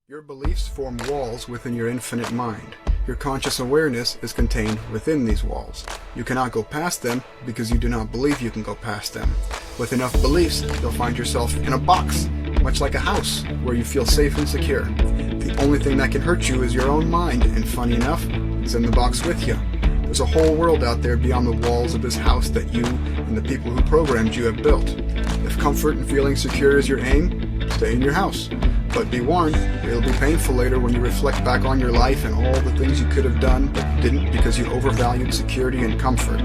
Your beliefs form walls within your infinite mind. Your conscious awareness is contained within these walls. You cannot go past them because you do not believe you can go past them. With enough beliefs, you'll find yourself in a box, much like a house, where you feel safe and secure. The only thing that can hurt you is your own mind, and funny enough, it's in the box with you. There's a whole world out there beyond the walls of this house that you and the people who programmed you have built. If comfort and feeling secure is your aim, stay in your house. But be warned, it'll be painful later when you reflect back on your life and all the things you could have done but didn't because you overvalued security and comfort.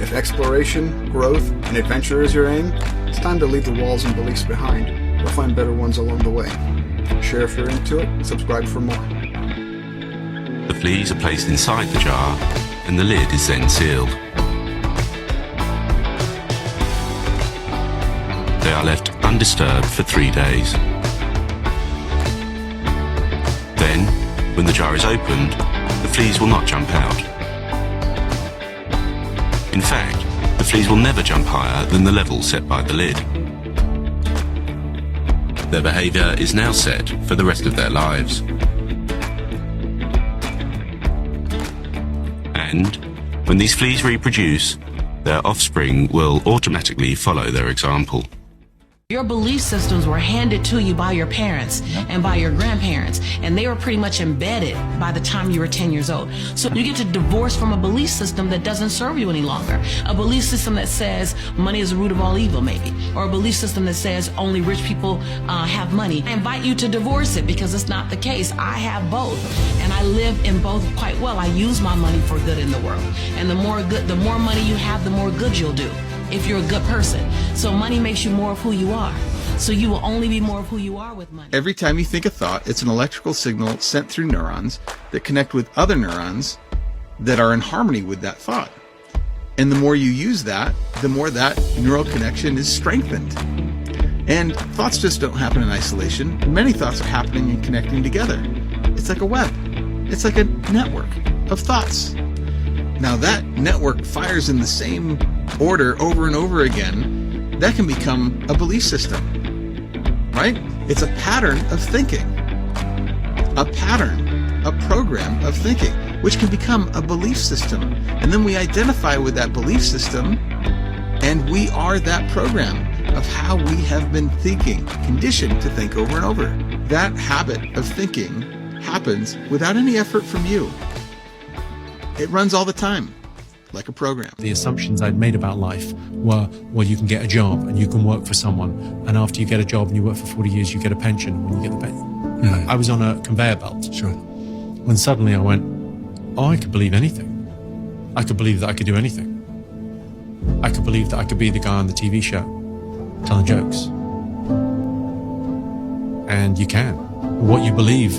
If exploration, growth, and adventure is your aim, it's time to leave the walls and beliefs behind. You'll find better ones along the way. Share if you're into it, and subscribe for more. The fleas are placed inside the jar, and the lid is then sealed. They are left undisturbed for 3 days. Then, when the jar is opened, the fleas will not jump out. In fact, the fleas will never jump higher than the level set by the lid. Their behaviour is now set for the rest of their lives. And, when these fleas reproduce, their offspring will automatically follow their example. Your belief systems were handed to you by your parents and by your grandparents, and they were pretty much embedded by the time you were 10 years old. So you get to divorce from a belief system that doesn't serve you any longer. A belief system that says money is the root of all evil, maybe. Or a belief system that says only rich people have money. I invite you to divorce it because it's not the case. I have both, and I live in both quite well. I use my money for good in the world. And the more money you have, the more good you'll do if you're a good person. So money makes you more of who you are. So you will only be more of who you are with money. Every time you think a thought, it's an electrical signal sent through neurons that connect with other neurons that are in harmony with that thought. And the more you use that, the more that neural connection is strengthened. And thoughts just don't happen in isolation. Many thoughts are happening and connecting together. It's like a web. It's like a network of thoughts. Now that network fires in the same order over and over again. That can become a belief system, right? It's a pattern of thinking, a program of thinking, which can become a belief system. And then we identify with that belief system, and we are that program of how we have been thinking, conditioned to think over and over. That habit of thinking happens without any effort from you. It runs all the time, like a program. The assumptions I'd made about life were, well, you can get a job and you can work for someone, and after you get a job and you work for 40 years, you get a pension when you get the pension. I was on a conveyor belt. Sure. When suddenly I went, oh, I could believe anything. I could believe that I could do anything. I could believe that I could be the guy on the TV show telling jokes. And you can. What you believe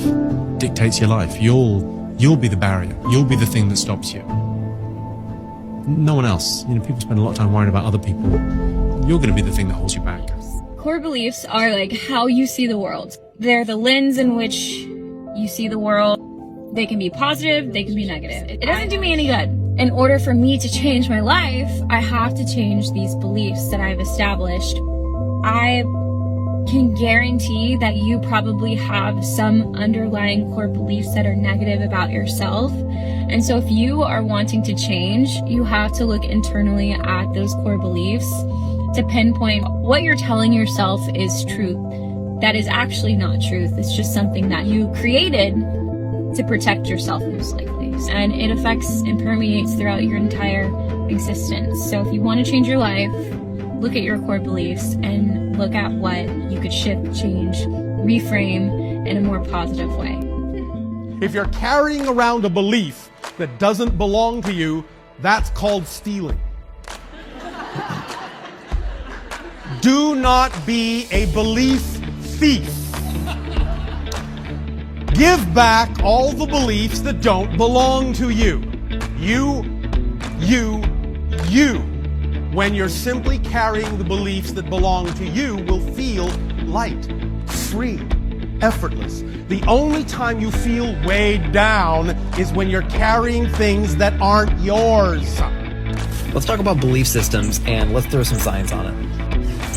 dictates your life. You'll be the barrier. You'll be the thing that stops you. No one else. People spend a lot of time worrying about other people. You're going to be the thing that holds you back. Core beliefs are like how you see the world. They're the lens in which you see the world. They can be positive, they can be negative. It doesn't do me any good. In order for me to change my life, I have to change these beliefs that I've established. I can guarantee that you probably have some underlying core beliefs that are negative about yourself. And so if you are wanting to change, you have to look internally at those core beliefs to pinpoint what you're telling yourself is truth. That is actually not truth. It's just something that you created to protect yourself, most likely. And it affects and permeates throughout your entire existence. So if you want to change your life, look at your core beliefs and look at what you could shift, change, reframe in a more positive way. If you're carrying around a belief that doesn't belong to you, that's called stealing. Do not be a belief thief. Give back all the beliefs that don't belong to you. You. When you're simply carrying the beliefs that belong to you, will feel light, free, effortless. The only time you feel weighed down is when you're carrying things that aren't yours. Let's talk about belief systems, and let's throw some science on it.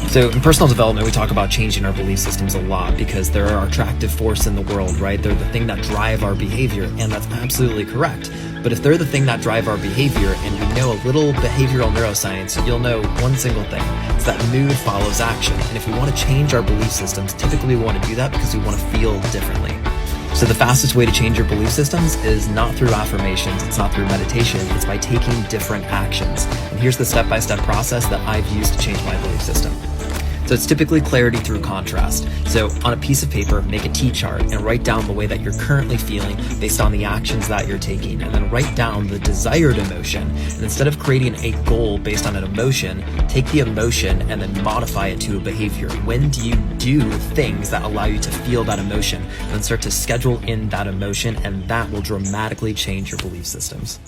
So in personal development, we talk about changing our belief systems a lot because they're our attractive force in the world, right? They're the thing that drive our behavior, and that's absolutely correct. But if they're the thing that drive our behavior, and you know a little behavioral neuroscience, you'll know one single thing. It's that mood follows action. And if we want to change our belief systems, typically we want to do that because we want to feel differently. So the fastest way to change your belief systems is not through affirmations, it's not through meditation, it's by taking different actions. And here's the step-by-step process that I've used to change my belief system. So it's typically clarity through contrast. So on a piece of paper, make a T-chart and write down the way that you're currently feeling based on the actions that you're taking, and then write down the desired emotion. And instead of creating a goal based on an emotion, take the emotion and then modify it to a behavior. When do you do things that allow you to feel that emotion? And then start to schedule in that emotion, and that will dramatically change your belief systems.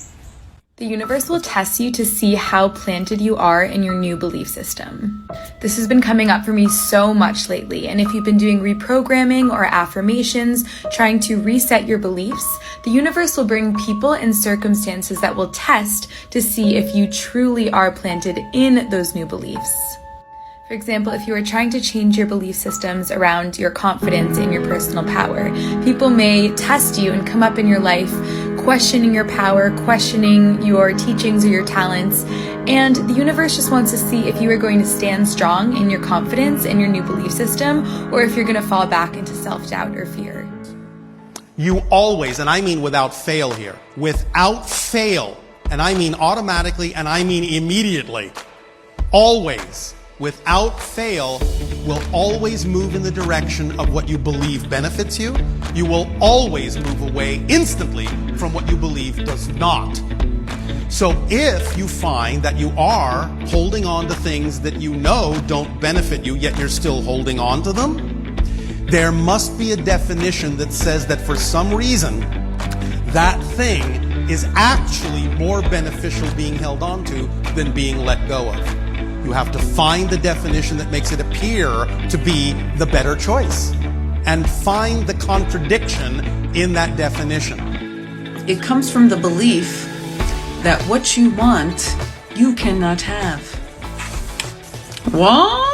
The universe will test you to see how planted you are in your new belief system. This has been coming up for me so much lately, and if you've been doing reprogramming or affirmations, trying to reset your beliefs, the universe will bring people and circumstances that will test to see if you truly are planted in those new beliefs. For example, if you are trying to change your belief systems around your confidence and your personal power, people may test you and come up in your life questioning your power, questioning your teachings or your talents, and the universe just wants to see if you are going to stand strong in your confidence and your new belief system, or if you're going to fall back into self-doubt or fear. You always, and I mean without fail here, without fail, and I mean automatically, and I mean immediately, always, without fail, will always move in the direction of what you believe benefits you. You will always move away instantly from what you believe does not. So if you find that you are holding on to things that you know don't benefit you, yet you're still holding on to them, there must be a definition that says that for some reason, that thing is actually more beneficial being held on to than being let go of. You have to find the definition that makes it appear to be the better choice, and find the contradiction in that definition. It comes from the belief that what you want, you cannot have. What?